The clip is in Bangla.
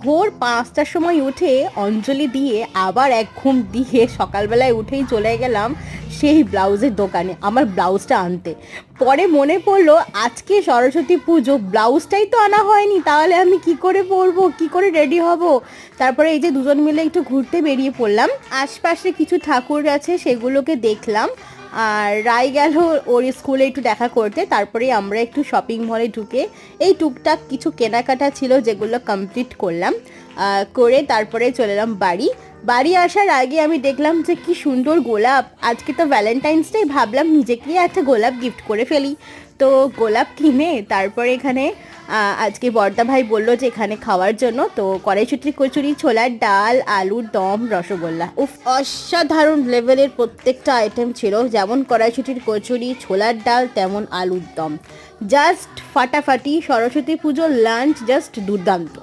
ভোর 5টার সময় উঠে অঞ্জলি দিয়ে আবার এক ঘুম দিয়ে সকালবেলায় উঠেই চলে গেলাম সেই ব্লাউজের দোকানে আমার ব্লাউজটা আনতে। পরে মনে পড়লো আজকে সরস্বতী পুজো, ব্লাউজটাই তো আনা হয়নি, তাহলে আমি কি করে পরবো, কি করে রেডি হব। তারপরে এই যে দুজন মিলে একটু ঘুরতে বেরিয়ে পড়লাম, আশপাশে কিছু ঠাকুর আছে সেগুলোকে দেখলাম, আর রায় গেল ওর স্কুলে একটু দেখা করতে। তারপরে আমরা একটু শপিং মলে ঢুকে এই টুকটাক কিছু কেনাকাটা ছিল যেগুলো কমপ্লিট করলাম, করে তারপরে চলে এলাম বাড়ি। বাড়ি আসার আগে আমি দেখলাম যে কি সুন্দর গোলাপ, আজকে তো ভ্যালেন্টাইন্স ডে, ভাবলাম নিজেকে একটা গোলাপ গিফট করে ফেলি। তো গোলাপ কিনে তারপরে এখানে আজকে বর্দা ভাই বললো যে এখানে খাওয়ার জন্য, তো কড়াইশুঁটি কচুরি, ছোলার ডাল, আলুর দম, রসগোল্লা, উফ অসাধারণ লেভেলের প্রত্যেকটা আইটেম ছিল, যেমন কড়াইশুঁটির কচুরি, ছোলার ডাল, তেমন আলুর দম, জাস্ট ফাটাফাটি। সরস্বতী পুজোর লাঞ্চ জাস্ট দুর্দান্ত।